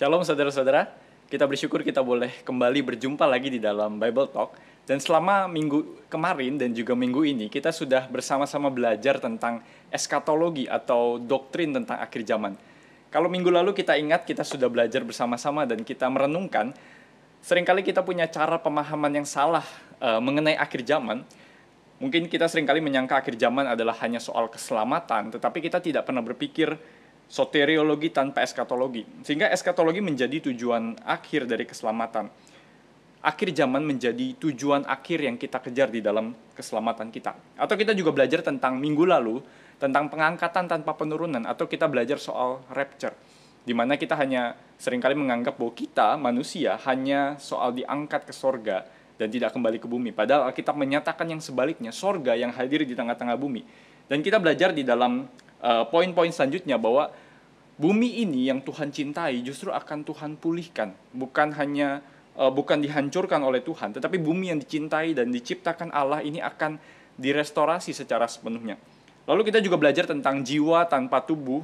Shalom saudara-saudara, kita bersyukur kita boleh kembali berjumpa lagi di dalam Bible Talk. Dan selama minggu kemarin dan juga minggu ini, kita sudah bersama-sama belajar tentang eskatologi atau doktrin tentang akhir zaman. Kalau minggu lalu kita ingat, kita sudah belajar bersama-sama dan kita merenungkan, seringkali kita punya cara pemahaman yang salah mengenai akhir zaman. Mungkin kita seringkali menyangka akhir zaman adalah hanya soal keselamatan, tetapi kita tidak pernah berpikir soteriologi tanpa eskatologi. Sehingga eskatologi menjadi tujuan akhir dari keselamatan. Akhir zaman menjadi tujuan akhir yang kita kejar di dalam keselamatan kita. Atau kita juga belajar tentang minggu lalu, tentang pengangkatan tanpa penurunan, atau kita belajar soal rapture. Di mana kita hanya seringkali menganggap bahwa kita, manusia, hanya soal diangkat ke sorga dan tidak kembali ke bumi. Padahal Alkitab menyatakan yang sebaliknya, sorga yang hadir di tengah-tengah bumi. Dan kita belajar di dalam poin-poin selanjutnya bahwa bumi ini yang Tuhan cintai justru akan Tuhan pulihkan, bukan dihancurkan oleh Tuhan, tetapi bumi yang dicintai dan diciptakan Allah ini akan direstorasi secara sepenuhnya. Lalu kita juga belajar tentang jiwa tanpa tubuh.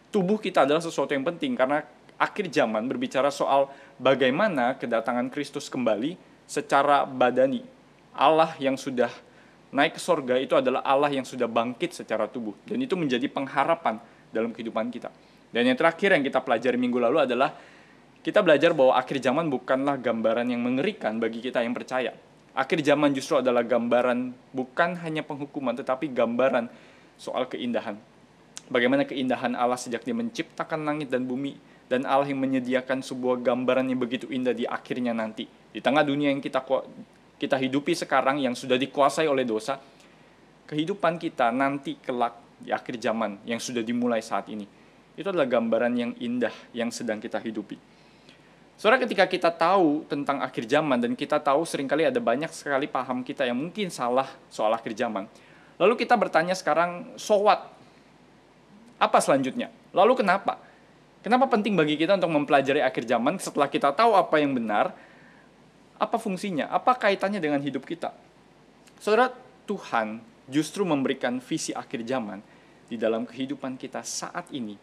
Tubuh kita adalah sesuatu yang penting karena akhir zaman berbicara soal bagaimana kedatangan Kristus kembali secara badani. Allah yang sudah naik ke sorga itu adalah Allah yang sudah bangkit secara tubuh. Dan itu menjadi pengharapan dalam kehidupan kita. Dan yang terakhir yang kita pelajari minggu lalu adalah kita belajar bahwa akhir zaman bukanlah gambaran yang mengerikan bagi kita yang percaya. Akhir zaman justru adalah gambaran bukan hanya penghukuman, tetapi gambaran soal keindahan. Bagaimana keindahan Allah sejak Dia menciptakan langit dan bumi, dan Allah yang menyediakan sebuah gambaran yang begitu indah di akhirnya nanti. Di tengah dunia yang kita hidupi sekarang yang sudah dikuasai oleh dosa, kehidupan kita nanti kelak di akhir zaman yang sudah dimulai saat ini, itu adalah gambaran yang indah yang sedang kita hidupi. Saudara, ketika kita tahu tentang akhir zaman dan kita tahu seringkali ada banyak sekali paham kita yang mungkin salah soal akhir zaman, lalu kita bertanya sekarang, so what? Apa selanjutnya? Lalu kenapa? Kenapa penting bagi kita untuk mempelajari akhir zaman setelah kita tahu apa yang benar? Apa fungsinya? Apa kaitannya dengan hidup kita? Saudara, Tuhan justru memberikan visi akhir zaman di dalam kehidupan kita saat ini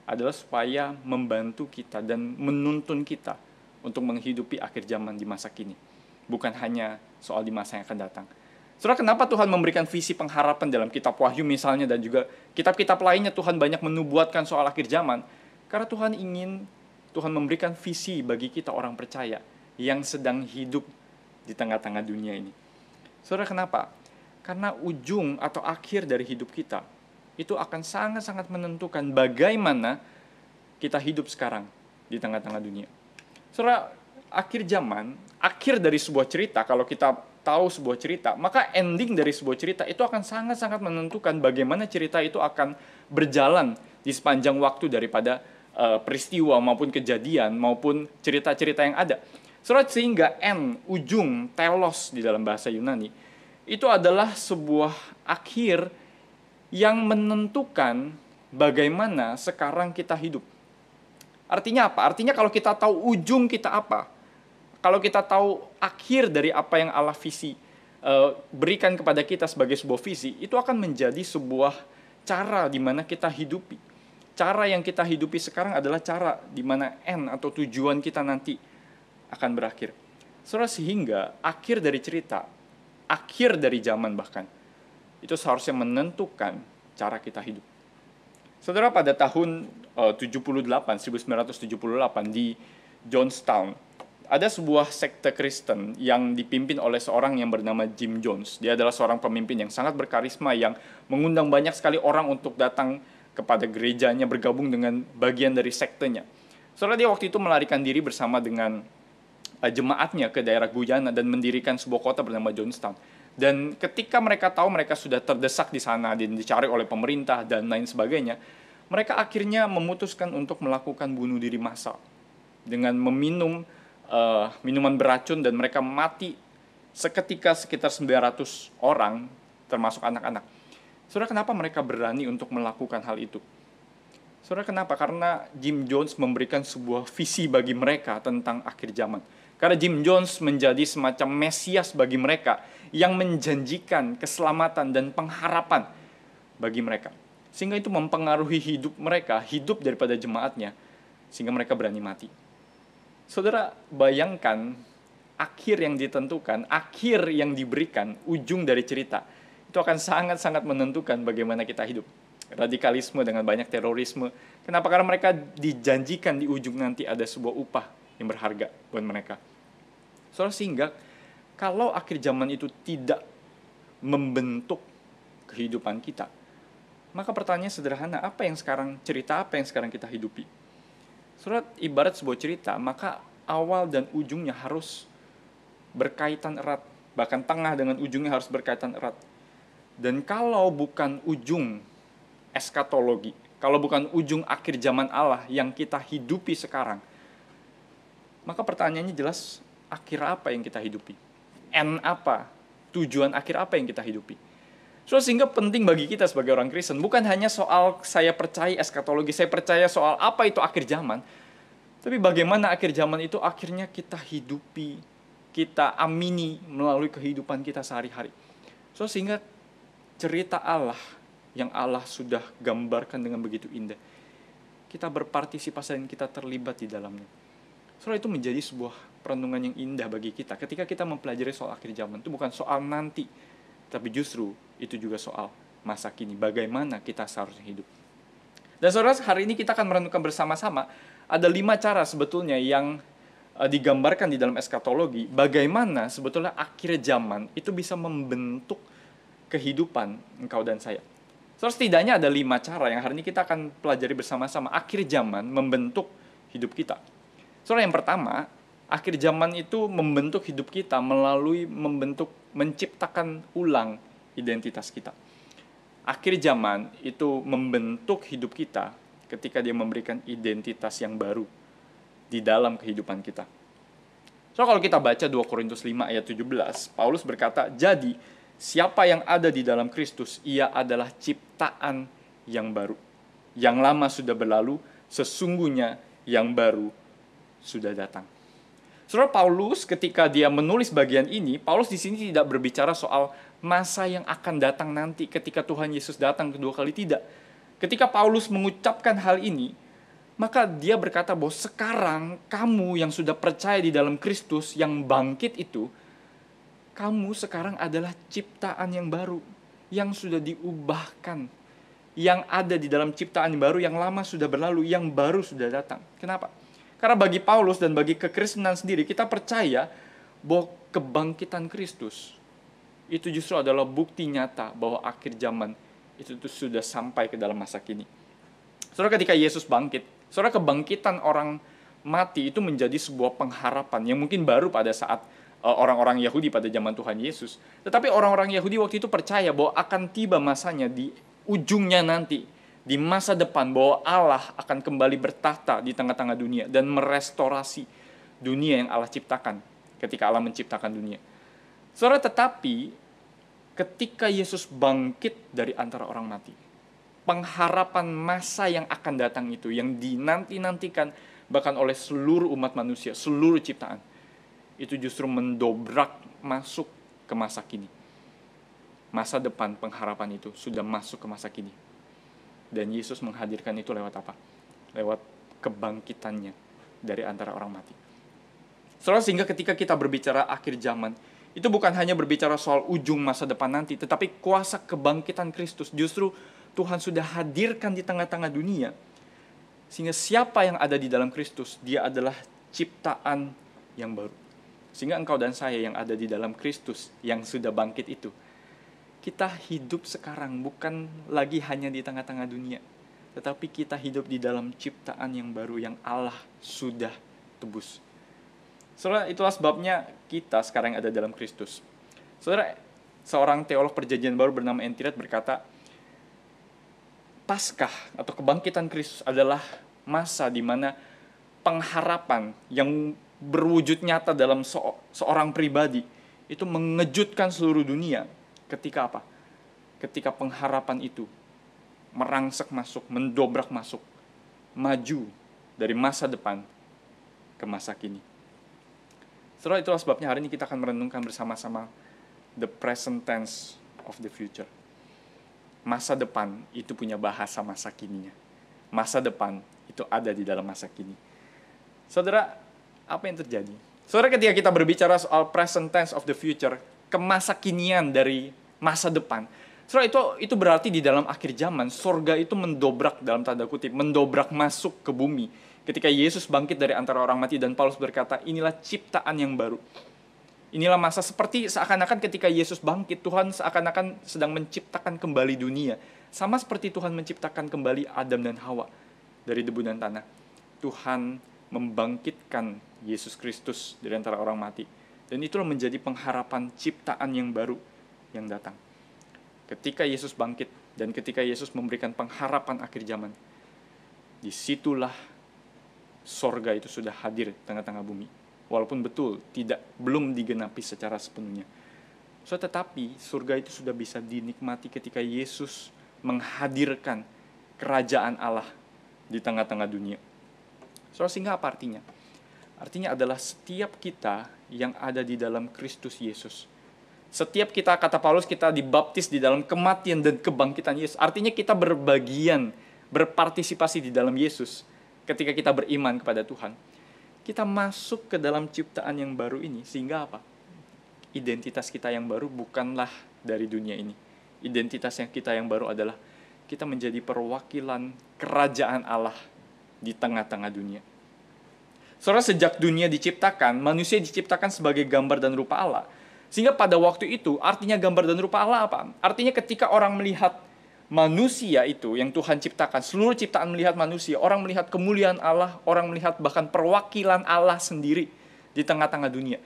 adalah supaya membantu kita dan menuntun kita untuk menghidupi akhir zaman di masa kini. Bukan hanya soal di masa yang akan datang. Saudara, kenapa Tuhan memberikan visi pengharapan dalam kitab Wahyu misalnya dan juga kitab-kitab lainnya Tuhan banyak menubuatkan soal akhir zaman? Karena Tuhan memberikan visi bagi kita orang percaya yang sedang hidup di tengah-tengah dunia ini. Saudara, kenapa? Karena ujung atau akhir dari hidup kita itu akan sangat-sangat menentukan bagaimana kita hidup sekarang di tengah-tengah dunia. Saudara, akhir zaman, akhir dari sebuah cerita, kalau kita tahu sebuah cerita, maka ending dari sebuah cerita itu akan sangat-sangat menentukan bagaimana cerita itu akan berjalan di sepanjang waktu daripada peristiwa maupun kejadian maupun cerita-cerita yang ada. Saudara, sehingga ujung, telos di dalam bahasa Yunani, itu adalah sebuah akhir yang menentukan bagaimana sekarang kita hidup. Artinya apa? Artinya kalau kita tahu ujung kita apa, kalau kita tahu akhir dari apa yang Allah berikan kepada kita sebagai sebuah visi, itu akan menjadi sebuah cara di mana kita hidupi. Cara yang kita hidupi sekarang adalah cara di mana atau tujuan kita nanti akan berakhir. Saudara, sehingga akhir dari cerita, akhir dari zaman bahkan, itu seharusnya menentukan cara kita hidup. Saudara, pada tahun 1978 di Johnstown, ada sebuah sekte Kristen yang dipimpin oleh seorang yang bernama Jim Jones. Dia adalah seorang pemimpin yang sangat berkarisma yang mengundang banyak sekali orang untuk datang kepada gerejanya, bergabung dengan bagian dari sektenya. Saudara, dia waktu itu melarikan diri bersama dengan jemaatnya ke daerah Guyana dan mendirikan sebuah kota bernama Johnstown. Dan ketika mereka tahu mereka sudah terdesak di sana dan dicari oleh pemerintah dan lain sebagainya, mereka akhirnya memutuskan untuk melakukan bunuh diri massal dengan meminum minuman beracun, dan mereka mati seketika sekitar 900 orang termasuk anak-anak. Saudara, kenapa mereka berani untuk melakukan hal itu? Saudara, kenapa? Karena Jim Jones memberikan sebuah visi bagi mereka tentang akhir zaman. Karena Jim Jones menjadi semacam Mesias bagi mereka yang menjanjikan keselamatan dan pengharapan bagi mereka. Sehingga itu mempengaruhi hidup mereka, hidup daripada jemaatnya, sehingga mereka berani mati. Saudara, bayangkan akhir yang ditentukan, akhir yang diberikan, ujung dari cerita, itu akan sangat-sangat menentukan bagaimana kita hidup. Radikalisme dengan banyak terorisme. Kenapa? Karena mereka dijanjikan di ujung nanti ada sebuah upah yang berharga buat mereka. Saudara, sehingga kalau akhir zaman itu tidak membentuk kehidupan kita, maka pertanyaan sederhana, cerita apa yang sekarang kita hidupi? Saudara, ibarat sebuah cerita, maka awal dan ujungnya harus berkaitan erat. Bahkan tengah dengan ujungnya harus berkaitan erat. Dan kalau bukan ujung eskatologi, kalau bukan ujung akhir zaman Allah yang kita hidupi sekarang, maka pertanyaannya jelas, akhir apa yang kita hidupi? End apa? Tujuan akhir apa yang kita hidupi? So, sehingga penting bagi kita sebagai orang Kristen, bukan hanya soal saya percaya eskatologi, saya percaya soal apa itu akhir zaman, tapi bagaimana akhir zaman itu akhirnya kita hidupi, kita amini melalui kehidupan kita sehari-hari. So, sehingga cerita Allah yang Allah sudah gambarkan dengan begitu indah, kita berpartisipasi dan kita terlibat di dalamnya. So, itu menjadi sebuah perenungan yang indah bagi kita. Ketika kita mempelajari soal akhir zaman, itu bukan soal nanti, tapi justru itu juga soal masa kini, bagaimana kita seharusnya hidup. Dan saudara, hari ini kita akan merenungkan bersama-sama, ada 5 cara sebetulnya yang digambarkan di dalam eskatologi, bagaimana sebetulnya akhir zaman itu bisa membentuk kehidupan engkau dan saya. Saudara, setidaknya ada 5 cara yang hari ini kita akan pelajari bersama-sama, akhir zaman membentuk hidup kita. Saudara, yang pertama, akhir zaman itu membentuk hidup kita melalui menciptakan ulang identitas kita. Akhir zaman itu membentuk hidup kita ketika dia memberikan identitas yang baru di dalam kehidupan kita. So, kalau kita baca 2 Korintus 5 ayat 17, Paulus berkata, "Jadi, siapa yang ada di dalam Kristus, ia adalah ciptaan yang baru. Yang lama sudah berlalu, sesungguhnya yang baru sudah datang." Saudara, Paulus ketika dia menulis bagian ini, Paulus di sini tidak berbicara soal masa yang akan datang nanti ketika Tuhan Yesus datang kedua kali, tidak. Ketika Paulus mengucapkan hal ini, maka dia berkata bahwa sekarang kamu yang sudah percaya di dalam Kristus yang bangkit itu, kamu sekarang adalah ciptaan yang baru, yang sudah diubahkan, yang ada di dalam ciptaan yang baru, yang lama sudah berlalu, yang baru sudah datang. Kenapa? Karena bagi Paulus dan bagi kekristenan sendiri, kita percaya bahwa kebangkitan Kristus itu justru adalah bukti nyata bahwa akhir zaman itu sudah sampai ke dalam masa kini. Saudara, ketika Yesus bangkit, saudara, kebangkitan orang mati itu menjadi sebuah pengharapan yang mungkin baru pada saat orang-orang Yahudi pada zaman Tuhan Yesus. Tetapi orang-orang Yahudi waktu itu percaya bahwa akan tiba masanya di ujungnya nanti, di masa depan, bahwa Allah akan kembali bertahta di tengah-tengah dunia dan merestorasi dunia yang Allah ciptakan ketika Allah menciptakan dunia. Saudara, tetapi ketika Yesus bangkit dari antara orang mati, pengharapan masa yang akan datang itu, yang dinanti-nantikan bahkan oleh seluruh umat manusia, seluruh ciptaan, itu justru mendobrak masuk ke masa kini. Masa depan pengharapan itu sudah masuk ke masa kini. Dan Yesus menghadirkan itu lewat apa? Lewat kebangkitannya dari antara orang mati. Saudara, sehingga ketika kita berbicara akhir zaman, itu bukan hanya berbicara soal ujung masa depan nanti, tetapi kuasa kebangkitan Kristus justru Tuhan sudah hadirkan di tengah-tengah dunia. Sehingga siapa yang ada di dalam Kristus, dia adalah ciptaan yang baru. Sehingga engkau dan saya yang ada di dalam Kristus yang sudah bangkit itu, kita hidup sekarang bukan lagi hanya di tengah-tengah dunia, tetapi kita hidup di dalam ciptaan yang baru yang Allah sudah tebus. Saudara, itulah sebabnya kita sekarang ada dalam Kristus. Saudara, seorang teolog perjanjian baru bernama Entiret berkata, Paskah atau kebangkitan Kristus adalah masa di mana pengharapan yang berwujud nyata dalam seorang pribadi itu mengejutkan seluruh dunia. Ketika apa? Ketika pengharapan itu merangsek masuk, mendobrak masuk, maju dari masa depan ke masa kini. Saudara, itulah sebabnya hari ini kita akan merenungkan bersama-sama the present tense of the future. Masa depan itu punya bahasa masa kininya. Masa depan itu ada di dalam masa kini. Saudara, Apa yang terjadi? Saudara, ketika kita berbicara soal present tense of the future, kemasa kinian dari masa depan, saudara, itu berarti di dalam akhir zaman, sorga itu mendobrak, dalam tanda kutip, mendobrak masuk ke bumi. Ketika Yesus bangkit dari antara orang mati dan Paulus berkata, inilah ciptaan yang baru. Inilah masa seperti seakan-akan ketika Yesus bangkit, Tuhan seakan-akan sedang menciptakan kembali dunia. Sama seperti Tuhan menciptakan kembali Adam dan Hawa dari debu dan tanah. Tuhan membangkitkan Yesus Kristus dari antara orang mati. Dan itulah menjadi pengharapan ciptaan yang baru yang datang. Ketika Yesus bangkit dan ketika Yesus memberikan pengharapan akhir zaman, disitulah sorga itu sudah hadir di tengah-tengah bumi. Walaupun betul belum digenapi secara sepenuhnya. Tetapi surga itu sudah bisa dinikmati ketika Yesus menghadirkan kerajaan Allah di tengah-tengah dunia. Sehingga apa artinya? Artinya adalah setiap kita yang ada di dalam Kristus Yesus. Setiap kita, kata Paulus, kita dibaptis di dalam kematian dan kebangkitan Yesus. Artinya kita berbagian, berpartisipasi di dalam Yesus. Ketika kita beriman kepada Tuhan, kita masuk ke dalam ciptaan yang baru ini. Sehingga apa? Identitas kita yang baru bukanlah dari dunia ini. Identitas yang kita yang baru adalah kita menjadi perwakilan kerajaan Allah di tengah-tengah dunia. Saudara, sejak dunia diciptakan, manusia diciptakan sebagai gambar dan rupa Allah. Sehingga pada waktu itu, artinya gambar dan rupa Allah apa? Artinya ketika orang melihat manusia itu yang Tuhan ciptakan, seluruh ciptaan melihat manusia, orang melihat kemuliaan Allah, orang melihat bahkan perwakilan Allah sendiri di tengah-tengah dunia.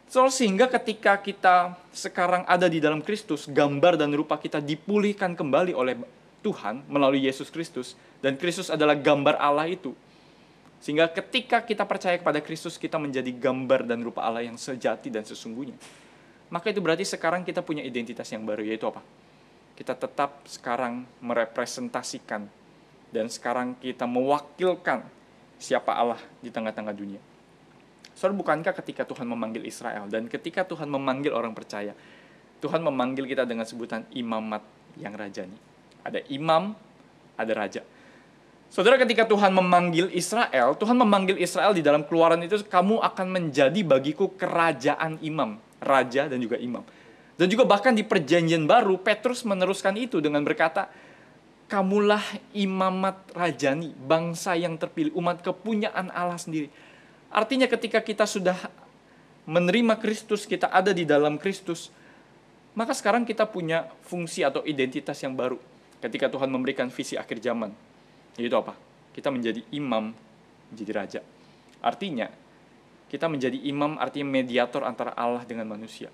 Sehingga ketika kita sekarang ada di dalam Kristus, gambar dan rupa kita dipulihkan kembali oleh Tuhan melalui Yesus Kristus, dan Kristus adalah gambar Allah itu. Sehingga ketika kita percaya kepada Kristus, kita menjadi gambar dan rupa Allah yang sejati dan sesungguhnya. Maka itu berarti sekarang kita punya identitas yang baru, yaitu apa? Kita tetap sekarang merepresentasikan dan sekarang kita mewakilkan siapa Allah di tengah-tengah dunia. Saudara, bukankah ketika Tuhan memanggil Israel dan ketika Tuhan memanggil orang percaya, Tuhan memanggil kita dengan sebutan imamat yang rajani. Ada imam, ada raja. Saudara, ketika Tuhan memanggil Israel di dalam Keluaran itu, kamu akan menjadi bagiku kerajaan imam, raja dan juga imam. Dan juga bahkan di perjanjian baru, Petrus meneruskan itu dengan berkata, kamulah imamat rajani, bangsa yang terpilih, umat kepunyaan Allah sendiri. Artinya ketika kita sudah menerima Kristus, kita ada di dalam Kristus, maka sekarang kita punya fungsi atau identitas yang baru. Ketika Tuhan memberikan visi akhir zaman, yaitu apa? Kita menjadi imam, menjadi raja. Artinya, kita menjadi imam artinya mediator antara Allah dengan manusia.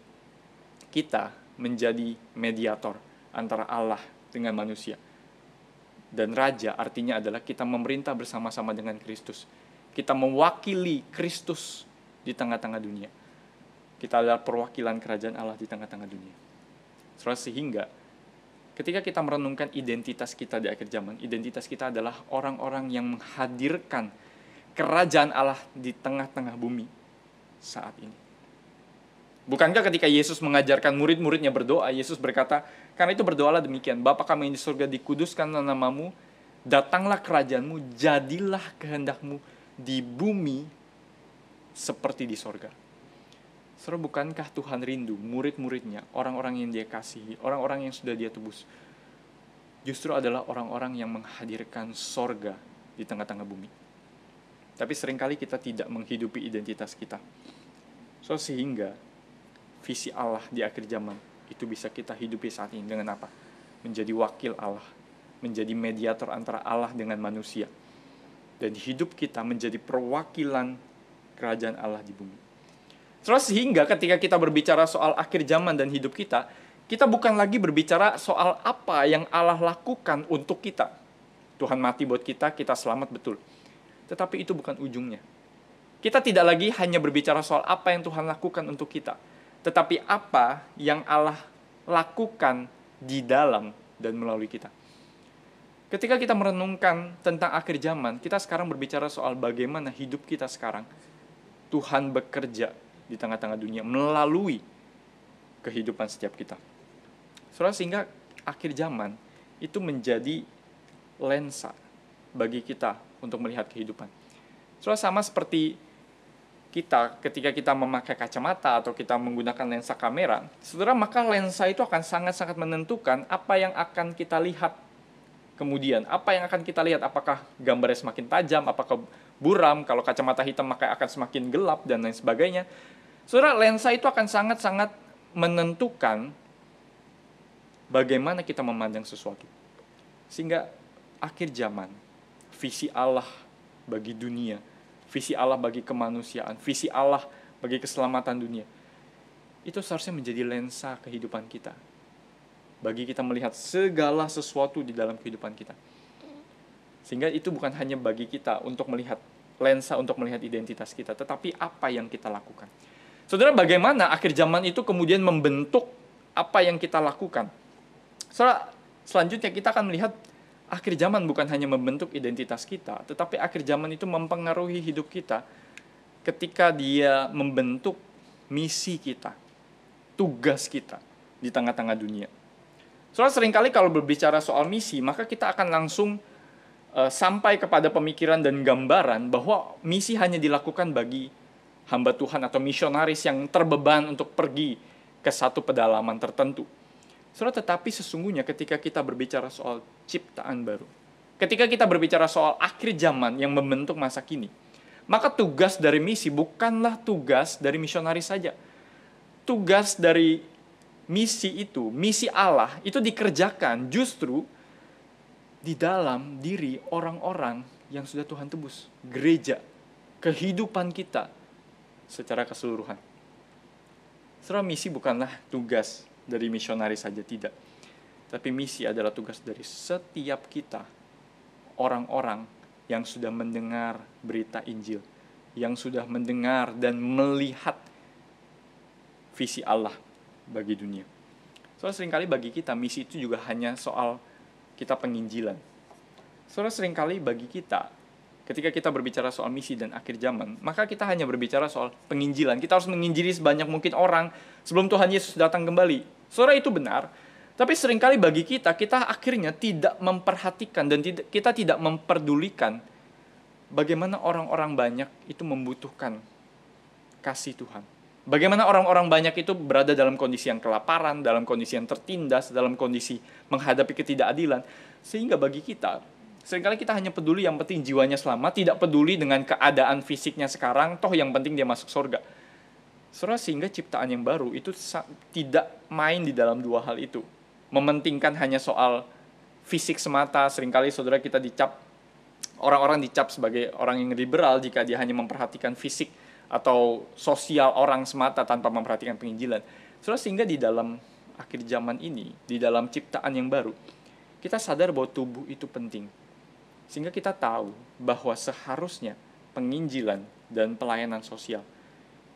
Kita menjadi mediator antara Allah dengan manusia. Dan raja artinya adalah kita memerintah bersama-sama dengan Kristus. Kita mewakili Kristus di tengah-tengah dunia. Kita adalah perwakilan kerajaan Allah di tengah-tengah dunia. Sehingga ketika kita merenungkan identitas kita di akhir zaman, identitas kita adalah orang-orang yang menghadirkan kerajaan Allah di tengah-tengah bumi saat ini. Bukankah ketika Yesus mengajarkan murid-muridnya berdoa, Yesus berkata, karena itu berdoalah demikian, Bapa kami yang di surga, dikuduskanlah namamu, datanglah kerajaanmu, jadilah kehendakmu di bumi seperti di surga. Saudara, bukankah Tuhan rindu murid-muridnya, orang-orang yang dia kasihi, orang-orang yang sudah dia tebus, justru adalah orang-orang yang menghadirkan sorga di tengah-tengah bumi. Tapi seringkali kita tidak menghidupi identitas kita. Sehingga visi Allah di akhir zaman itu bisa kita hidupi saat ini dengan apa? Menjadi wakil Allah, menjadi mediator antara Allah dengan manusia. Dan hidup kita menjadi perwakilan kerajaan Allah di bumi. Sehingga ketika kita berbicara soal akhir zaman dan hidup kita bukan lagi berbicara soal apa yang Allah lakukan untuk kita. Tuhan mati buat kita selamat, betul. Tetapi itu bukan ujungnya. Kita tidak lagi hanya berbicara soal apa yang Tuhan lakukan untuk kita, tetapi apa yang Allah lakukan di dalam dan melalui kita. Ketika kita merenungkan tentang akhir zaman, kita sekarang berbicara soal bagaimana hidup kita sekarang. Tuhan bekerja di tengah-tengah dunia melalui kehidupan setiap kita. Sehingga akhir zaman itu menjadi lensa bagi kita untuk melihat kehidupan. Sama seperti kita ketika kita memakai kacamata atau kita menggunakan lensa kamera, saudara, maka lensa itu akan sangat-sangat menentukan apa yang akan kita lihat kemudian. Apa yang akan kita lihat, apakah gambarnya semakin tajam, apakah buram, kalau kacamata hitam maka akan semakin gelap, dan lain sebagainya. Saudara, lensa itu akan sangat-sangat menentukan bagaimana kita memandang sesuatu. Sehingga akhir zaman, visi Allah bagi dunia, visi Allah bagi kemanusiaan, visi Allah bagi keselamatan dunia, itu seharusnya menjadi lensa kehidupan kita. Bagi kita melihat segala sesuatu di dalam kehidupan kita. Sehingga itu bukan hanya bagi kita untuk melihat lensa, untuk melihat identitas kita, tetapi apa yang kita lakukan. Saudara, bagaimana akhir zaman itu kemudian membentuk apa yang kita lakukan. Saudara, selanjutnya kita akan melihat akhir zaman bukan hanya membentuk identitas kita, tetapi akhir zaman itu mempengaruhi hidup kita ketika dia membentuk misi kita, tugas kita di tengah-tengah dunia. Soalnya seringkali kalau berbicara soal misi, maka kita akan langsung sampai kepada pemikiran dan gambaran bahwa misi hanya dilakukan bagi hamba Tuhan atau misionaris yang terbeban untuk pergi ke satu pedalaman tertentu. Saudara, tetapi sesungguhnya ketika kita berbicara soal ciptaan baru, ketika kita berbicara soal akhir zaman yang membentuk masa kini, maka tugas dari misi bukanlah tugas dari misionaris saja. Tugas dari misi itu, misi Allah, itu dikerjakan justru di dalam diri orang-orang yang sudah Tuhan tebus. Gereja, kehidupan kita secara keseluruhan. Saudara, misi bukanlah tugas dari misionaris saja, tidak. Tapi misi adalah tugas dari setiap kita, orang-orang yang sudah mendengar berita Injil, yang sudah mendengar dan melihat visi Allah bagi dunia. Soalnya seringkali bagi kita, misi itu juga hanya soal kita penginjilan. Soalnya seringkali bagi kita, ketika kita berbicara soal misi dan akhir zaman, maka kita hanya berbicara soal penginjilan. Kita harus menginjili sebanyak mungkin orang sebelum Tuhan Yesus datang kembali. Saudara, itu benar. Tapi seringkali bagi kita akhirnya tidak memperhatikan dan kita tidak memperdulikan bagaimana orang-orang banyak itu membutuhkan kasih Tuhan. Bagaimana orang-orang banyak itu berada dalam kondisi yang kelaparan, dalam kondisi yang tertindas, dalam kondisi menghadapi ketidakadilan. Sehingga bagi kita, seringkali kita hanya peduli yang penting jiwanya selamat, tidak peduli dengan keadaan fisiknya sekarang, toh yang penting dia masuk surga. Saudara, sehingga ciptaan yang baru itu tidak main di dalam dua hal itu. Mementingkan hanya soal fisik semata. Seringkali saudara kita dicap, orang-orang dicap sebagai orang yang liberal jika dia hanya memperhatikan fisik atau sosial orang semata tanpa memperhatikan penginjilan. Saudara, sehingga di dalam akhir zaman ini, di dalam ciptaan yang baru, kita sadar bahwa tubuh itu penting. Sehingga kita tahu bahwa seharusnya penginjilan dan pelayanan sosial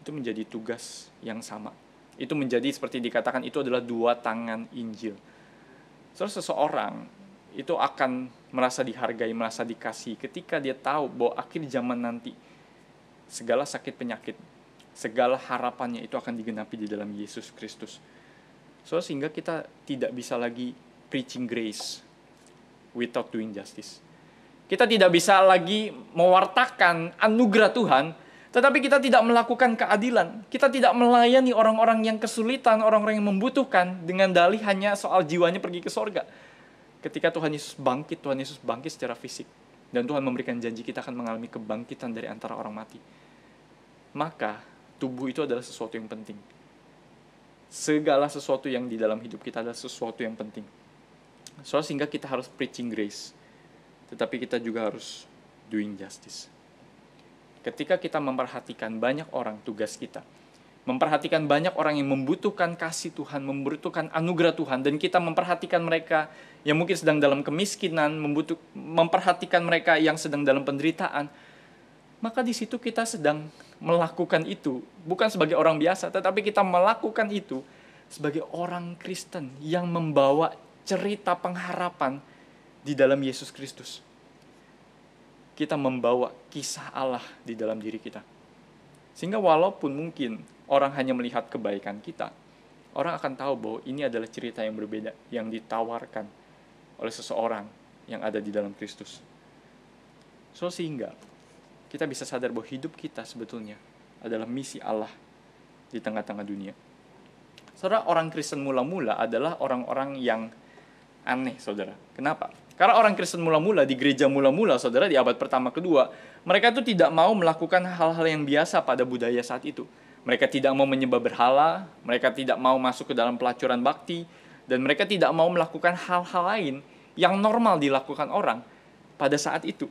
itu menjadi tugas yang sama. Itu menjadi seperti dikatakan, itu adalah dua tangan Injil. Saudara, seseorang itu akan merasa dihargai, merasa dikasih ketika dia tahu bahwa akhir zaman nanti segala sakit penyakit, segala harapannya itu akan digenapi di dalam Yesus Kristus. So, sehingga kita tidak bisa lagi preaching grace without doing justice. Kita tidak bisa lagi mewartakan anugerah Tuhan, tetapi kita tidak melakukan keadilan. Kita tidak melayani orang-orang yang kesulitan, orang-orang yang membutuhkan dengan dalih hanya soal jiwanya pergi ke sorga. Ketika Tuhan Yesus bangkit secara fisik. Dan Tuhan memberikan janji kita akan mengalami kebangkitan dari antara orang mati. Maka tubuh itu adalah sesuatu yang penting. Segala sesuatu yang di dalam hidup kita adalah sesuatu yang penting. Sehingga kita harus preaching grace. Tetapi kita juga harus doing justice. Ketika kita memperhatikan banyak orang tugas kita, memperhatikan banyak orang yang membutuhkan kasih Tuhan, membutuhkan anugerah Tuhan, dan kita memperhatikan mereka yang mungkin sedang dalam kemiskinan, memperhatikan mereka yang sedang dalam penderitaan, maka di situ kita sedang melakukan itu, bukan sebagai orang biasa, tetapi kita melakukan itu sebagai orang Kristen yang membawa cerita pengharapan di dalam Yesus Kristus. Kita membawa kisah Allah di dalam diri kita. Sehingga walaupun mungkin orang hanya melihat kebaikan kita, orang akan tahu bahwa ini adalah cerita yang berbeda, yang ditawarkan oleh seseorang yang ada di dalam Kristus. Sehingga kita bisa sadar bahwa hidup kita sebetulnya adalah misi Allah di tengah-tengah dunia. Saudara, orang Kristen mula-mula adalah orang-orang yang aneh, saudara. Kenapa? Karena orang Kristen mula-mula di gereja mula-mula, saudara, di abad pertama kedua, mereka itu tidak mau melakukan hal-hal yang biasa pada budaya saat itu. Mereka tidak mau menyembah berhala, mereka tidak mau masuk ke dalam pelacuran bakti, dan mereka tidak mau melakukan hal-hal lain yang normal dilakukan orang pada saat itu.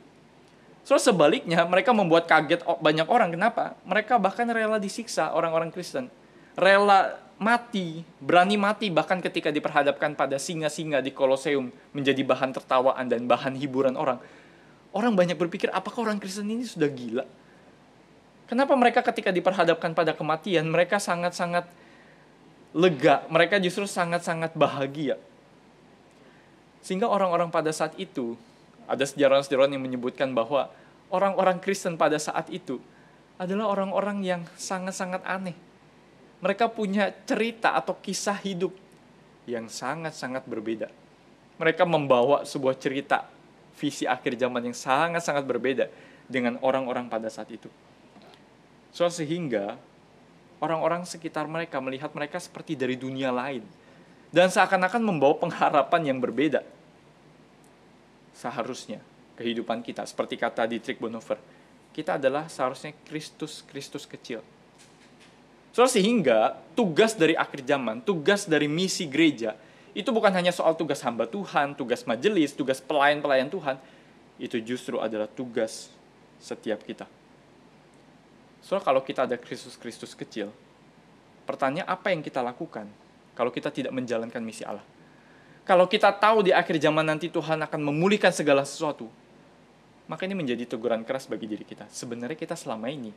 So, sebaliknya, mereka membuat kaget banyak orang. Kenapa? Mereka bahkan rela disiksa, orang-orang Kristen. Rela mati, berani mati, bahkan ketika diperhadapkan pada singa-singa di Koloseum, menjadi bahan tertawaan dan bahan hiburan orang. Orang banyak berpikir, apakah orang Kristen ini sudah gila? Kenapa mereka ketika diperhadapkan pada kematian, mereka sangat-sangat lega, mereka justru sangat-sangat bahagia. Sehingga orang-orang pada saat itu, ada sejarawan-sejarawan yang menyebutkan bahwa orang-orang Kristen pada saat itu adalah orang-orang yang sangat-sangat aneh. Mereka punya cerita atau kisah hidup yang sangat-sangat berbeda. Mereka membawa sebuah cerita visi akhir zaman yang sangat-sangat berbeda dengan orang-orang pada saat itu. So, sehingga orang-orang sekitar mereka melihat mereka seperti dari dunia lain. Dan seakan-akan membawa pengharapan yang berbeda. Seharusnya kehidupan kita, seperti kata Dietrich Bonhoeffer, kita adalah seharusnya Kristus kecil. So, sehingga tugas dari akhir zaman, tugas dari misi gereja, itu bukan hanya soal tugas hamba Tuhan, tugas majelis, tugas pelayan-pelayan Tuhan, itu justru adalah tugas setiap kita. So, kalau kita ada Kristus kecil, pertanyaan apa yang kita lakukan kalau kita tidak menjalankan misi Allah? Kalau kita tahu di akhir zaman nanti Tuhan akan memulihkan segala sesuatu, maka ini menjadi teguran keras bagi diri kita. Sebenarnya kita selama ini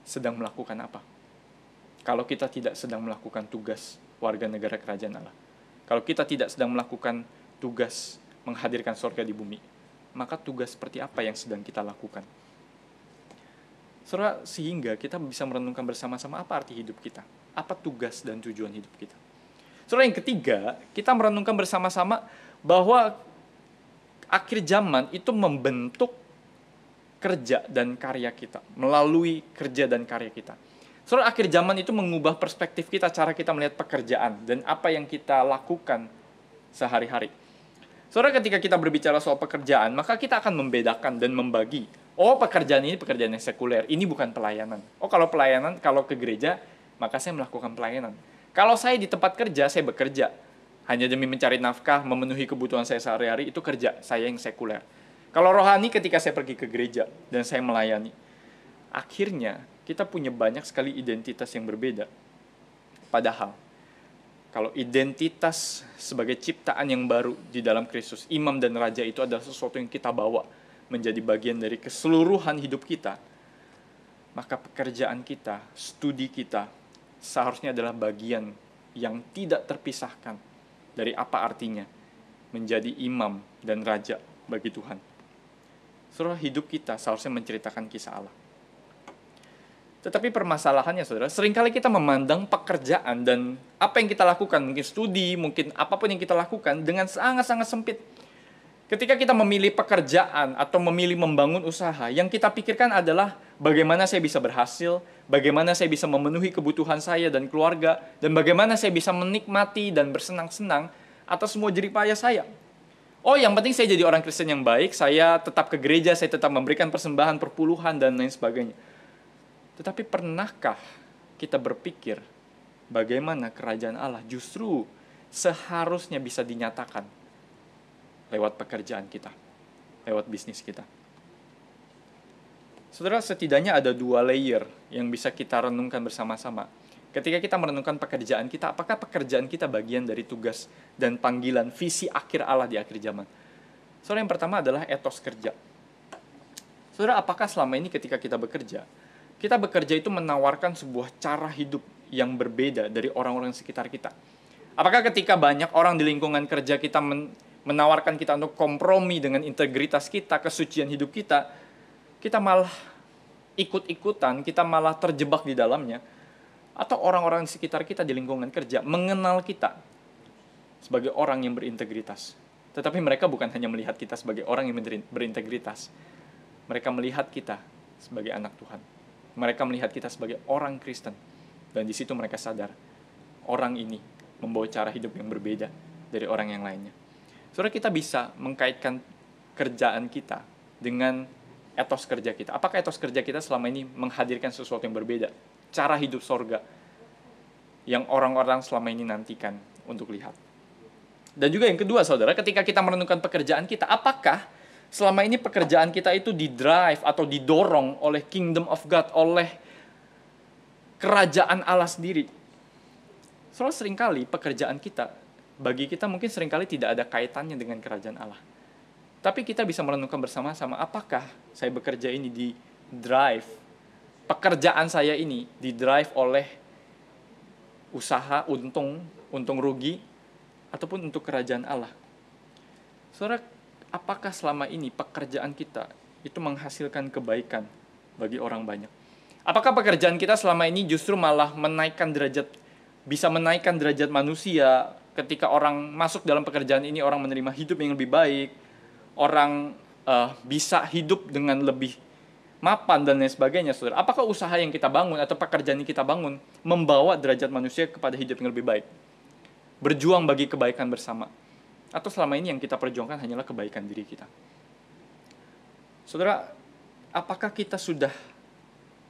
sedang melakukan apa? Kalau kita tidak sedang melakukan tugas warga negara kerajaan Allah, kalau kita tidak sedang melakukan tugas menghadirkan surga di bumi, maka tugas seperti apa yang sedang kita lakukan? Saudara, sehingga kita bisa merenungkan bersama-sama apa arti hidup kita, apa tugas dan tujuan hidup kita. Saudara, yang ketiga, kita merenungkan bersama-sama bahwa akhir zaman itu membentuk kerja dan karya kita, melalui kerja dan karya kita. Saudara, akhir zaman itu mengubah perspektif kita, cara kita melihat pekerjaan, dan apa yang kita lakukan sehari-hari. Saudara, ketika kita berbicara soal pekerjaan, maka kita akan membedakan dan membagi. Oh, pekerjaan ini pekerjaan yang sekuler, ini bukan pelayanan. Oh, kalau pelayanan, kalau ke gereja, maka saya melakukan pelayanan. Kalau saya di tempat kerja, saya bekerja. Hanya demi mencari nafkah, memenuhi kebutuhan saya sehari-hari, itu kerja saya yang sekuler. Kalau rohani, ketika saya pergi ke gereja dan saya melayani, akhirnya kita punya banyak sekali identitas yang berbeda. Padahal, kalau identitas sebagai ciptaan yang baru di dalam Kristus, imam dan raja itu adalah sesuatu yang kita bawa menjadi bagian dari keseluruhan hidup kita, maka pekerjaan kita, studi kita, seharusnya adalah bagian yang tidak terpisahkan dari apa artinya menjadi imam dan raja bagi Tuhan. Saudara, hidup kita seharusnya menceritakan kisah Allah. Tetapi permasalahannya, saudara, seringkali kita memandang pekerjaan dan apa yang kita lakukan, mungkin studi, mungkin apapun yang kita lakukan, dengan sangat-sangat sempit. Ketika kita memilih pekerjaan atau memilih membangun usaha, yang kita pikirkan adalah bagaimana saya bisa berhasil, bagaimana saya bisa memenuhi kebutuhan saya dan keluarga, dan bagaimana saya bisa menikmati dan bersenang-senang atas semua jeripaya saya. Oh, yang penting saya jadi orang Kristen yang baik, saya tetap ke gereja, saya tetap memberikan persembahan, perpuluhan, dan lain sebagainya. Tetapi pernahkah kita berpikir bagaimana kerajaan Allah justru seharusnya bisa dinyatakan lewat pekerjaan kita, lewat bisnis kita? Saudara, setidaknya ada 2 layer yang bisa kita renungkan bersama-sama. Ketika kita merenungkan pekerjaan kita, apakah pekerjaan kita bagian dari tugas dan panggilan visi akhir Allah di akhir zaman? Saudara, yang pertama adalah etos kerja. Saudara, apakah selama ini ketika kita bekerja itu menawarkan sebuah cara hidup yang berbeda dari orang-orang sekitar kita? Apakah ketika banyak orang di lingkungan kerja kita menawarkan kita untuk kompromi dengan integritas kita, kesucian hidup kita, kita malah ikut-ikutan, kita malah terjebak di dalamnya? Atau orang-orang di sekitar kita di lingkungan kerja mengenal kita sebagai orang yang berintegritas, tetapi mereka bukan hanya melihat kita sebagai orang yang berintegritas, mereka melihat kita sebagai anak Tuhan. Mereka melihat kita sebagai orang Kristen. Dan di situ mereka sadar, orang ini membawa cara hidup yang berbeda dari orang yang lainnya. Saudara, kita bisa mengkaitkan kerjaan kita dengan etos kerja kita. Apakah etos kerja kita selama ini menghadirkan sesuatu yang berbeda? Cara hidup sorga yang orang-orang selama ini nantikan untuk lihat. Dan juga yang kedua, saudara, ketika kita merenungkan pekerjaan kita, apakah selama ini pekerjaan kita itu didrive atau didorong oleh kingdom of God, oleh kerajaan Allah sendiri? Soalnya seringkali pekerjaan kita, bagi kita mungkin seringkali tidak ada kaitannya dengan kerajaan Allah. Tapi kita bisa merenungkan bersama-sama, apakah saya bekerja ini di drive, pekerjaan saya ini di drive oleh usaha, untung rugi, ataupun untuk kerajaan Allah. Saudara, apakah selama ini pekerjaan kita itu menghasilkan kebaikan bagi orang banyak? Apakah pekerjaan kita selama ini justru malah bisa menaikkan derajat manusia? Ketika orang masuk dalam pekerjaan ini, orang menerima hidup yang lebih baik, orang bisa hidup dengan lebih mapan dan lain sebagainya, saudara. Apakah usaha yang kita bangun atau pekerjaan yang kita bangun membawa derajat manusia kepada hidup yang lebih baik? Berjuang bagi kebaikan bersama. Atau selama ini yang kita perjuangkan hanyalah kebaikan diri kita? Saudara, apakah kita sudah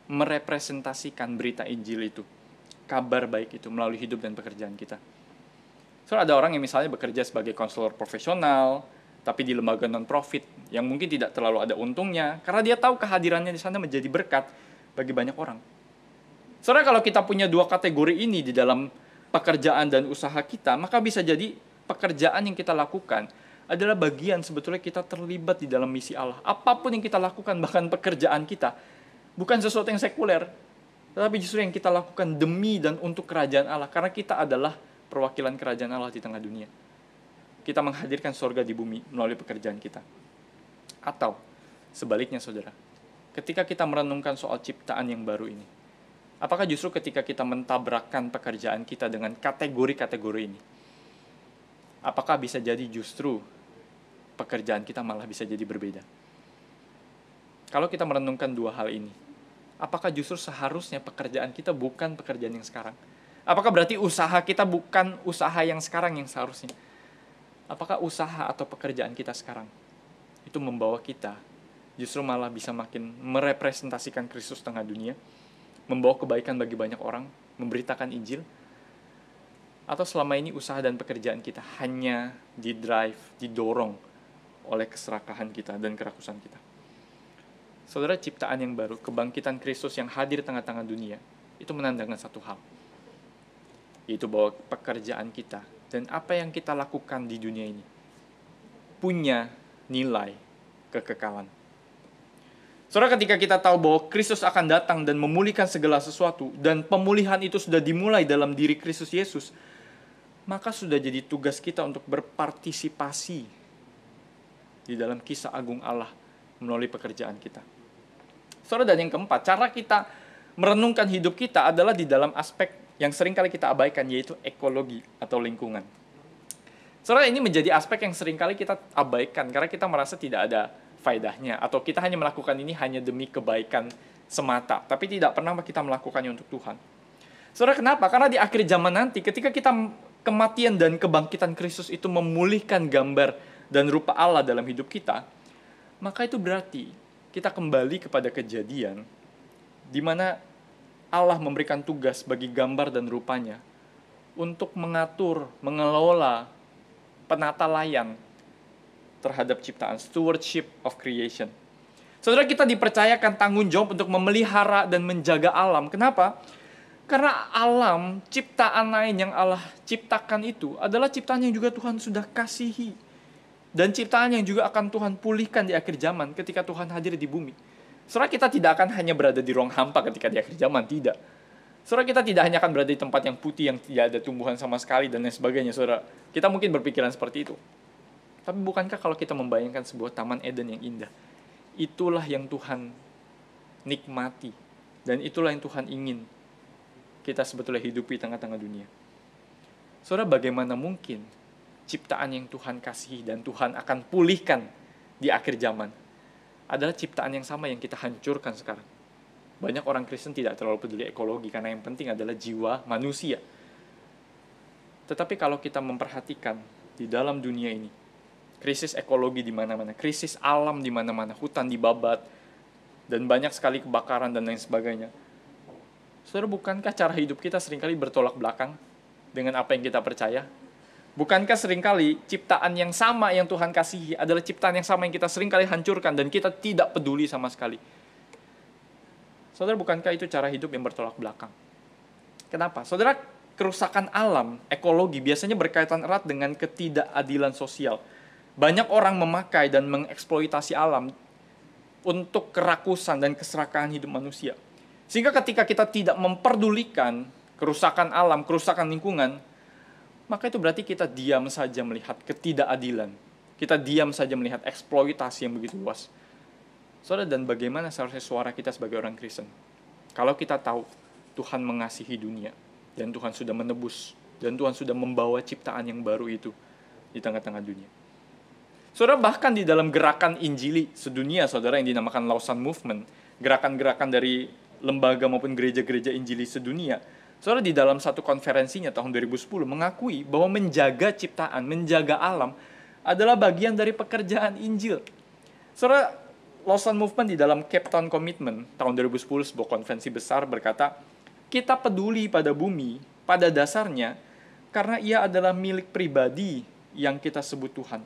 merepresentasikan berita Injil itu, kabar baik itu, melalui hidup dan pekerjaan kita? Saudara, ada orang yang misalnya bekerja sebagai konselor profesional, tapi di lembaga non-profit, yang mungkin tidak terlalu ada untungnya, karena dia tahu kehadirannya di sana menjadi berkat bagi banyak orang. Saudara, kalau kita punya dua kategori ini di dalam pekerjaan dan usaha kita, maka bisa jadi pekerjaan yang kita lakukan adalah bagian sebetulnya kita terlibat di dalam misi Allah. Apapun yang kita lakukan, bahkan pekerjaan kita, bukan sesuatu yang sekuler, tetapi justru yang kita lakukan demi dan untuk kerajaan Allah, karena kita adalah perwakilan kerajaan Allah di tengah dunia. Kita menghadirkan surga di bumi melalui pekerjaan kita. Atau sebaliknya, saudara, ketika kita merenungkan soal ciptaan yang baru ini, apakah justru ketika kita mentabrakkan pekerjaan kita dengan kategori-kategori ini, apakah bisa jadi justru pekerjaan kita malah bisa jadi berbeda? Kalau kita merenungkan dua hal ini, apakah justru seharusnya pekerjaan kita bukan pekerjaan yang sekarang? Apakah berarti usaha kita bukan usaha yang sekarang yang seharusnya? Apakah usaha atau pekerjaan kita sekarang itu membawa kita justru malah bisa makin merepresentasikan Kristus tengah dunia, membawa kebaikan bagi banyak orang, memberitakan Injil? Atau selama ini usaha dan pekerjaan kita hanya didorong oleh keserakahan kita dan kerakusan kita? Saudara, ciptaan yang baru, kebangkitan Kristus yang hadir tengah-tengah dunia, itu menandakan satu hal, yaitu bahwa pekerjaan kita dan apa yang kita lakukan di dunia ini punya nilai kekekalan. Saudara, ketika kita tahu bahwa Kristus akan datang dan memulihkan segala sesuatu, dan pemulihan itu sudah dimulai dalam diri Kristus Yesus, maka sudah jadi tugas kita untuk berpartisipasi di dalam kisah agung Allah melalui pekerjaan kita. Saudara, dan yang keempat, cara kita merenungkan hidup kita adalah di dalam aspek yang seringkali kita abaikan, yaitu ekologi atau lingkungan. Saudara, ini menjadi aspek yang seringkali kita abaikan karena kita merasa tidak ada faedahnya, atau kita hanya melakukan ini hanya demi kebaikan semata, tapi tidak pernah kita melakukannya untuk Tuhan. Saudara, kenapa? Karena di akhir zaman nanti, ketika kita kematian dan kebangkitan Kristus itu memulihkan gambar dan rupa Allah dalam hidup kita, maka itu berarti kita kembali kepada kejadian di mana Allah memberikan tugas bagi gambar dan rupanya untuk mengatur, mengelola, penata layan terhadap ciptaan, stewardship of creation. Saudara, kita dipercayakan tanggung jawab untuk memelihara dan menjaga alam. Kenapa? Karena alam, ciptaan lain yang Allah ciptakan itu adalah ciptaan yang juga Tuhan sudah kasihi. Dan ciptaan yang juga akan Tuhan pulihkan di akhir zaman ketika Tuhan hadir di bumi. Saudara, kita tidak akan hanya berada di ruang hampa ketika di akhir zaman, tidak. Saudara, kita tidak hanya akan berada di tempat yang putih, yang tidak ada tumbuhan sama sekali, dan lain sebagainya, saudara. Kita mungkin berpikiran seperti itu. Tapi bukankah kalau kita membayangkan sebuah taman Eden yang indah, itulah yang Tuhan nikmati, dan itulah yang Tuhan ingin kita sebetulnya hidupi tengah-tengah dunia. Saudara, bagaimana mungkin ciptaan yang Tuhan kasihi dan Tuhan akan pulihkan di akhir zaman adalah ciptaan yang sama yang kita hancurkan sekarang? Banyak orang Kristen tidak terlalu peduli ekologi karena yang penting adalah jiwa manusia. Tetapi kalau kita memperhatikan di dalam dunia ini, krisis ekologi di mana-mana, krisis alam di mana-mana, hutan dibabat, dan banyak sekali kebakaran dan lain sebagainya. Saudara, bukankah cara hidup kita seringkali bertolak belakang dengan apa yang kita percaya? Bukankah seringkali ciptaan yang sama yang Tuhan kasihi adalah ciptaan yang sama yang kita seringkali hancurkan dan kita tidak peduli sama sekali? Saudara, bukankah itu cara hidup yang bertolak belakang? Kenapa? Saudara, kerusakan alam, ekologi biasanya berkaitan erat dengan ketidakadilan sosial. Banyak orang memakai dan mengeksploitasi alam untuk kerakusan dan keserakahan hidup manusia. Sehingga ketika kita tidak memperdulikan kerusakan alam, kerusakan lingkungan, maka itu berarti kita diam saja melihat ketidakadilan. Kita diam saja melihat eksploitasi yang begitu luas. Saudara, dan bagaimana seharusnya suara kita sebagai orang Kristen? Kalau kita tahu Tuhan mengasihi dunia, dan Tuhan sudah menebus, dan Tuhan sudah membawa ciptaan yang baru itu di tengah-tengah dunia. Saudara, bahkan di dalam gerakan Injili sedunia, saudara, yang dinamakan Lausanne Movement, gerakan-gerakan dari lembaga maupun gereja-gereja Injili sedunia, saudara, di dalam satu konferensinya tahun 2010 mengakui bahwa menjaga ciptaan, menjaga alam adalah bagian dari pekerjaan Injil. Saudara, Lausanne Movement di dalam Cape Town Commitment tahun 2010, sebuah konferensi besar, berkata, kita peduli pada bumi pada dasarnya karena ia adalah milik pribadi yang kita sebut Tuhan.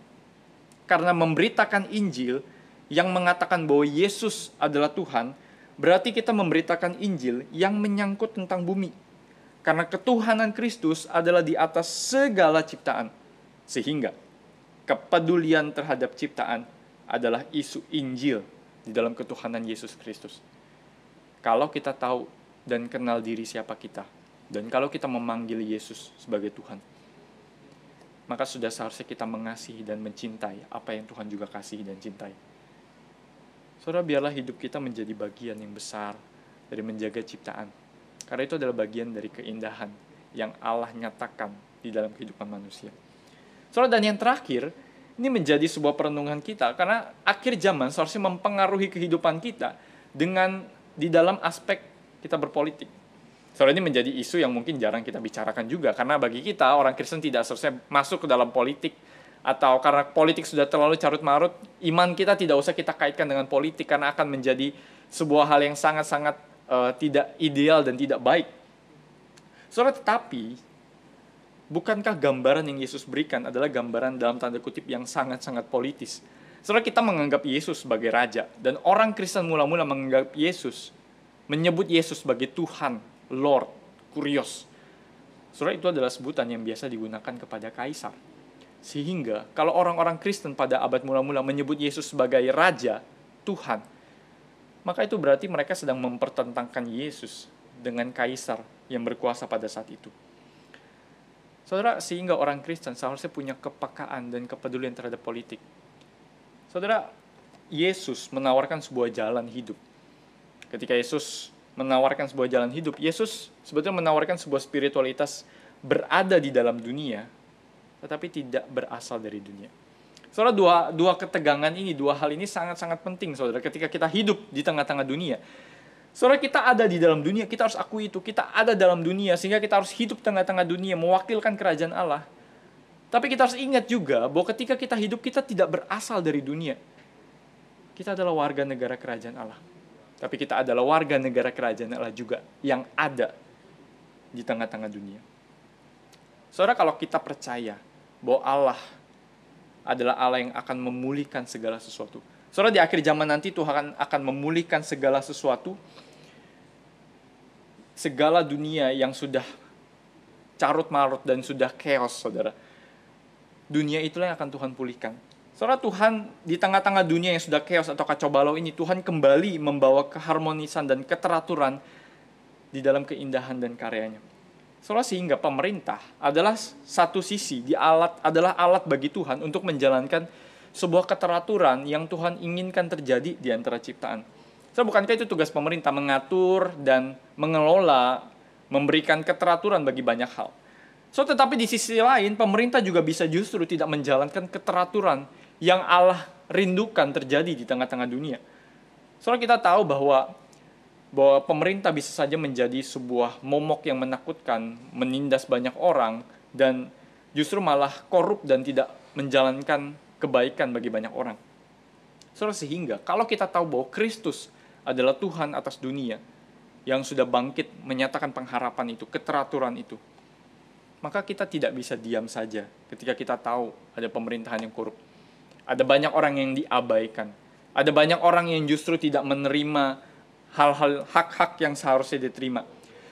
Karena memberitakan Injil yang mengatakan bahwa Yesus adalah Tuhan, berarti kita memberitakan Injil yang menyangkut tentang bumi. Karena ketuhanan Kristus adalah di atas segala ciptaan. Sehingga kepedulian terhadap ciptaan adalah isu Injil di dalam ketuhanan Yesus Kristus. Kalau kita tahu dan kenal diri siapa kita, dan kalau kita memanggil Yesus sebagai Tuhan, maka sudah seharusnya kita mengasihi dan mencintai apa yang Tuhan juga kasihi dan cintai. Saudara, biarlah hidup kita menjadi bagian yang besar dari menjaga ciptaan. Karena itu adalah bagian dari keindahan yang Allah nyatakan di dalam kehidupan manusia. Saudara, dan yang terakhir, ini menjadi sebuah perenungan kita, karena akhir zaman seharusnya mempengaruhi kehidupan kita dengan di dalam aspek kita berpolitik. Saudara, ini menjadi isu yang mungkin jarang kita bicarakan juga, karena bagi kita, orang Kristen tidak seharusnya masuk ke dalam politik, atau karena politik sudah terlalu carut-marut, iman kita tidak usah kita kaitkan dengan politik, karena akan menjadi sebuah hal yang sangat-sangat tidak ideal dan tidak baik. Saudara, tetapi bukankah gambaran yang Yesus berikan adalah gambaran dalam tanda kutip yang sangat-sangat politis? Saudara, kita menganggap Yesus sebagai raja, dan orang Kristen mula-mula menganggap Yesus, menyebut Yesus sebagai Tuhan, Lord, Kurios. Saudara, itu adalah sebutan yang biasa digunakan kepada kaisar. Sehingga kalau orang-orang Kristen pada abad mula-mula menyebut Yesus sebagai raja, Tuhan, maka itu berarti mereka sedang mempertentangkan Yesus dengan kaisar yang berkuasa pada saat itu. Saudara, sehingga orang Kristen seharusnya punya kepekaan dan kepedulian terhadap politik. Saudara, Yesus menawarkan sebuah jalan hidup. Ketika Yesus menawarkan sebuah jalan hidup, Yesus sebetulnya menawarkan sebuah spiritualitas berada di dalam dunia, tetapi tidak berasal dari dunia. Saudara, dua ketegangan ini, dua hal ini sangat-sangat penting, saudara, ketika kita hidup di tengah-tengah dunia. Saudara, kita ada di dalam dunia, kita harus akui itu. Kita ada dalam dunia, sehingga kita harus hidup tengah-tengah dunia, mewakilkan kerajaan Allah. Tapi kita harus ingat juga, bahwa ketika kita hidup, kita tidak berasal dari dunia. Kita adalah warga negara kerajaan Allah. Tapi kita adalah warga negara kerajaan Allah juga, yang ada di tengah-tengah dunia. Saudara, kalau kita percaya bahwa Allah adalah Allah yang akan memulihkan segala sesuatu. Saudara, di akhir zaman nanti Tuhan akan memulihkan segala sesuatu. Segala dunia yang sudah carut-marut dan sudah chaos, saudara. Dunia itulah yang akan Tuhan pulihkan. Saudara, Tuhan di tengah-tengah dunia yang sudah chaos atau kacau balau ini, Tuhan kembali membawa keharmonisan dan keteraturan di dalam keindahan dan karyanya. Saudara, sehingga pemerintah adalah satu sisi, adalah alat bagi Tuhan untuk menjalankan sebuah keteraturan yang Tuhan inginkan terjadi di antara ciptaan. Saudara, bukankah itu tugas pemerintah mengatur dan mengelola, memberikan keteraturan bagi banyak hal? Tetapi di sisi lain, pemerintah juga bisa justru tidak menjalankan keteraturan yang Allah rindukan terjadi di tengah-tengah dunia. Saudara, kita tahu bahwa bahwa pemerintah bisa saja menjadi sebuah momok yang menakutkan, menindas banyak orang, dan justru malah korup dan tidak menjalankan kebaikan bagi banyak orang. Saudara, sehingga kalau kita tahu bahwa Kristus adalah Tuhan atas dunia, yang sudah bangkit menyatakan pengharapan itu, keteraturan itu, maka kita tidak bisa diam saja ketika kita tahu ada pemerintahan yang korup. Ada banyak orang yang diabaikan. Ada banyak orang yang justru tidak menerima hal-hal hak-hak yang seharusnya diterima.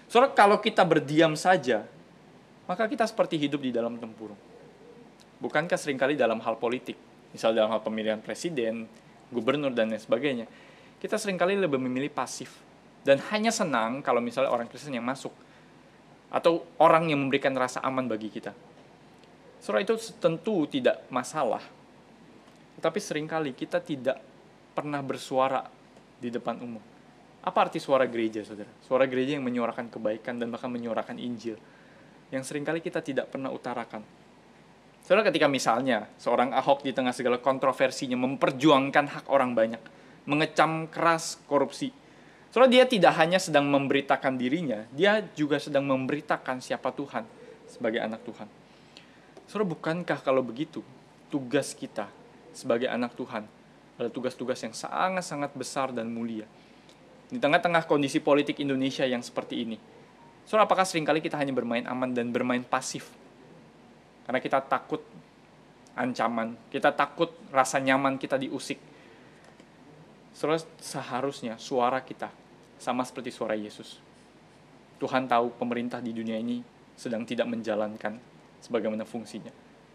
Soalnya kalau kita berdiam saja, maka kita seperti hidup di dalam tempurung. Bukankah seringkali dalam hal politik, misal dalam hal pemilihan presiden, gubernur, dan lain sebagainya, kita seringkali lebih memilih pasif. Dan hanya senang kalau misalnya orang Kristen yang masuk. Atau orang yang memberikan rasa aman bagi kita. Saudara, itu tentu tidak masalah. Tetapi seringkali kita tidak pernah bersuara di depan umum. Apa arti suara gereja, saudara? Suara gereja yang menyuarakan kebaikan dan bahkan menyuarakan Injil. Yang seringkali kita tidak pernah utarakan. Saudara, ketika misalnya seorang Ahok di tengah segala kontroversinya memperjuangkan hak orang banyak, mengecam keras korupsi, saudara, dia tidak hanya sedang memberitakan dirinya, dia juga sedang memberitakan siapa Tuhan sebagai anak Tuhan. Saudara, bukankah kalau begitu, tugas kita sebagai anak Tuhan adalah tugas-tugas yang sangat-sangat besar dan mulia. Di tengah-tengah kondisi politik Indonesia yang seperti ini, saudara, apakah seringkali kita hanya bermain aman dan bermain pasif? Karena kita takut ancaman, kita takut rasa nyaman kita diusik. Saudara, seharusnya suara kita sama seperti suara Yesus. Tuhan tahu pemerintah di dunia ini sedang tidak menjalankan sebagaimana fungsinya.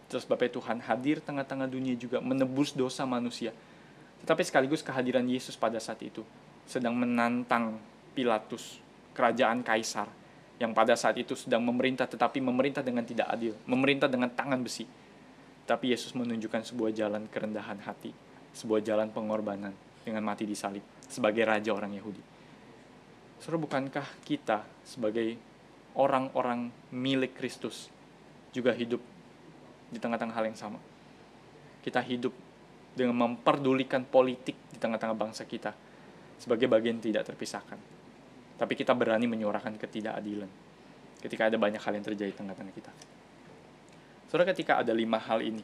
Terus sebabnya Tuhan hadir tengah-tengah dunia juga menebus dosa manusia. Tetapi sekaligus kehadiran Yesus pada saat itu sedang menantang Pilatus, kerajaan Kaisar, yang pada saat itu sedang memerintah, tetapi memerintah dengan tidak adil, memerintah dengan tangan besi. Tapi Yesus menunjukkan sebuah jalan kerendahan hati, sebuah jalan pengorbanan dengan mati disalib sebagai raja orang Yahudi. Saudara, bukankah kita sebagai orang-orang milik Kristus juga hidup di tengah-tengah hal yang sama? Kita hidup dengan memperdulikan politik di tengah-tengah bangsa kita sebagai bagian tidak terpisahkan. Tapi kita berani menyuarakan ketidakadilan ketika ada banyak hal yang terjadi di tengah-tengah kita. Saudara, ketika ada 5 hal ini,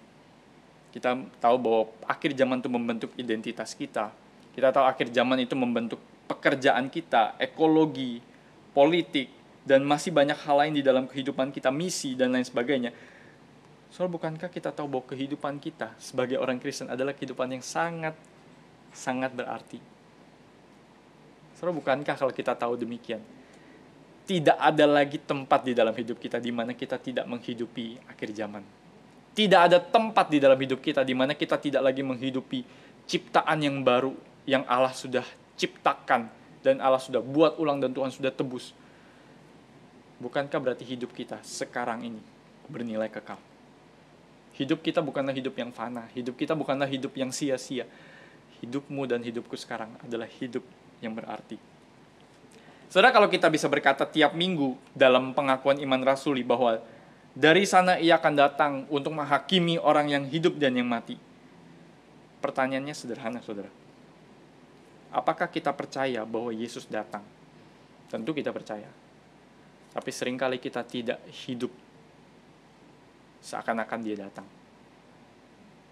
kita tahu bahwa akhir zaman itu membentuk identitas kita. Kita tahu akhir zaman itu membentuk pekerjaan kita, ekologi, politik, dan masih banyak hal lain di dalam kehidupan kita, misi, dan lain sebagainya. Soal bukankah kita tahu bahwa kehidupan kita sebagai orang Kristen adalah kehidupan yang sangat, sangat berarti. Soal bukankah kalau kita tahu demikian, tidak ada lagi tempat di dalam hidup kita di mana kita tidak menghidupi akhir zaman. Tidak ada tempat di dalam hidup kita di mana kita tidak lagi menghidupi ciptaan yang baru yang Allah sudah ciptakan dan Allah sudah buat ulang dan Tuhan sudah tebus. Bukankah berarti hidup kita sekarang ini bernilai kekal? Hidup kita bukanlah hidup yang fana, hidup kita bukanlah hidup yang sia-sia. Hidupmu dan hidupku sekarang adalah hidup yang berarti. Saudara, kalau kita bisa berkata tiap minggu dalam pengakuan iman rasuli bahwa dari sana ia akan datang untuk menghakimi orang yang hidup dan yang mati. Pertanyaannya sederhana, saudara. Apakah kita percaya bahwa Yesus datang? Tentu kita percaya. Tapi seringkali kita tidak hidup seakan-akan dia datang.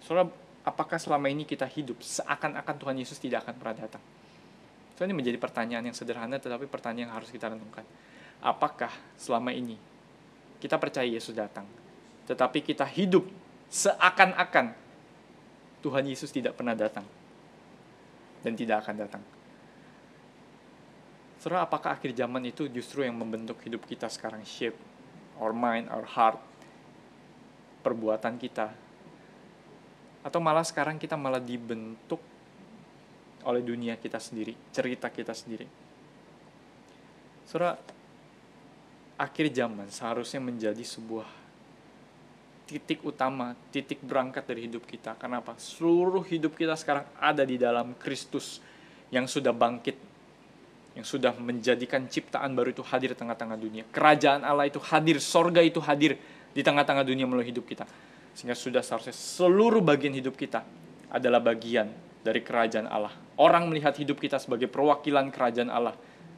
Saudara, apakah selama ini kita hidup seakan-akan Tuhan Yesus tidak akan pernah datang? So, ini menjadi pertanyaan yang sederhana, tetapi pertanyaan yang harus kita renungkan. Apakah selama ini kita percaya Yesus datang, tetapi kita hidup seakan-akan Tuhan Yesus tidak pernah datang dan tidak akan datang? Saudara, apakah akhir zaman itu justru yang membentuk hidup kita sekarang, shape our mind, our heart, perbuatan kita? Atau malah sekarang kita malah dibentuk oleh dunia kita sendiri, cerita kita sendiri? Saudara, akhir zaman seharusnya menjadi sebuah titik utama, titik berangkat dari hidup kita. Kenapa? Seluruh hidup kita sekarang ada di dalam Kristus yang sudah bangkit, yang sudah menjadikan ciptaan baru itu hadir di tengah-tengah dunia. Kerajaan Allah itu hadir, sorga itu hadir di tengah-tengah dunia melalui hidup kita. Sehingga sudah seharusnya seluruh bagian hidup kita adalah bagian dari kerajaan Allah. Orang melihat hidup kita sebagai perwakilan kerajaan Allah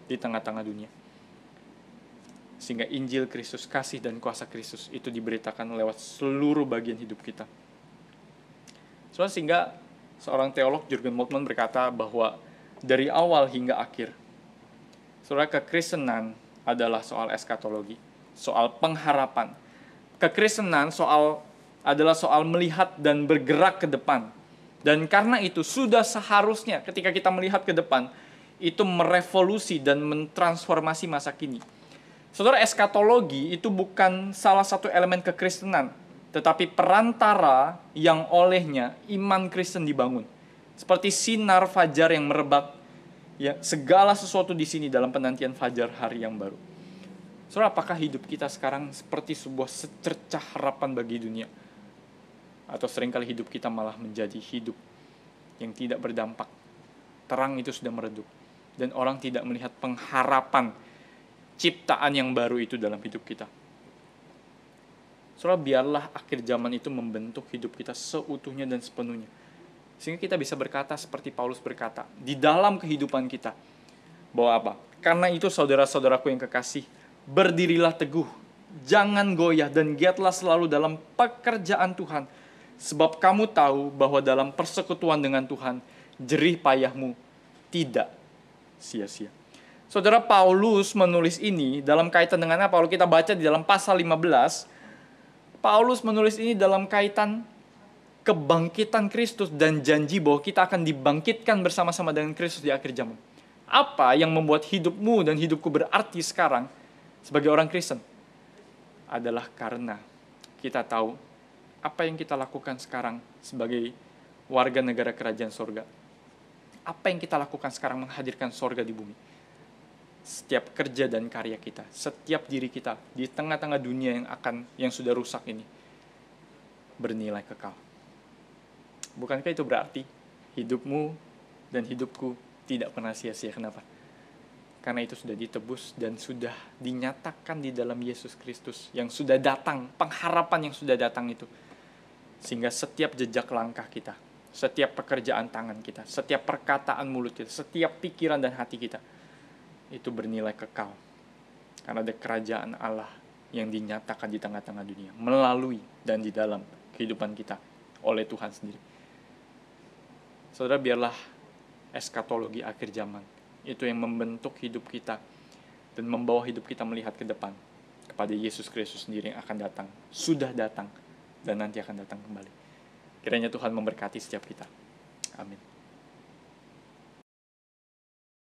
di tengah-tangah dunia. Sehingga Injil Kristus, kasih dan kuasa Kristus itu diberitakan lewat seluruh bagian hidup kita. Sehingga seorang teolog Jurgen Moltmann berkata bahwa dari awal hingga akhir, kekristenan adalah soal eskatologi, soal pengharapan. Kekristenan adalah soal melihat dan bergerak ke depan. Dan karena itu sudah seharusnya ketika kita melihat ke depan, itu merevolusi dan mentransformasi masa kini. Saudara, eskatologi itu bukan salah satu elemen kekristenan, tetapi perantara yang olehnya iman Kristen dibangun. Seperti sinar fajar yang merebak, ya, segala sesuatu di sini dalam penantian fajar hari yang baru. Saudara, apakah hidup kita sekarang seperti sebuah secercah harapan bagi dunia? Atau seringkali hidup kita malah menjadi hidup yang tidak berdampak. Terang itu sudah meredup. Dan orang tidak melihat pengharapan ciptaan yang baru itu dalam hidup kita. Saudara, biarlah akhir zaman itu membentuk hidup kita seutuhnya dan sepenuhnya. Sehingga kita bisa berkata seperti Paulus berkata, di dalam kehidupan kita, bahwa apa? Karena itu saudara-saudaraku yang kekasih, berdirilah teguh, jangan goyah, dan giatlah selalu dalam pekerjaan Tuhan. Sebab kamu tahu bahwa dalam persekutuan dengan Tuhan, jerih payahmu tidak sia-sia. Saudara, Paulus menulis ini dalam kaitan dengan apa? Kalau kita baca di dalam pasal 15, Paulus menulis ini dalam kaitan kebangkitan Kristus dan janji bahwa kita akan dibangkitkan bersama-sama dengan Kristus di akhir zaman. Apa yang membuat hidupmu dan hidupku berarti sekarang sebagai orang Kristen? Adalah karena kita tahu apa yang kita lakukan sekarang sebagai warga negara kerajaan sorga. Apa yang kita lakukan sekarang menghadirkan sorga di bumi. Setiap kerja dan karya kita, setiap diri kita di tengah-tengah dunia yang sudah rusak ini bernilai kekal. Bukankah itu berarti hidupmu dan hidupku tidak pernah sia-sia? Kenapa? Karena itu sudah ditebus dan sudah dinyatakan di dalam Yesus Kristus yang sudah datang, pengharapan yang sudah datang itu. Sehingga setiap jejak langkah kita, setiap pekerjaan tangan kita, setiap perkataan mulut kita, setiap pikiran dan hati kita, itu bernilai kekal. Karena ada kerajaan Allah yang dinyatakan di tengah-tengah dunia, melalui dan di dalam kehidupan kita oleh Tuhan sendiri. Saudara, biarlah eskatologi akhir zaman itu yang membentuk hidup kita dan membawa hidup kita melihat ke depan kepada Yesus Kristus sendiri yang akan datang, sudah datang, dan nanti akan datang kembali. Kiranya Tuhan memberkati setiap kita.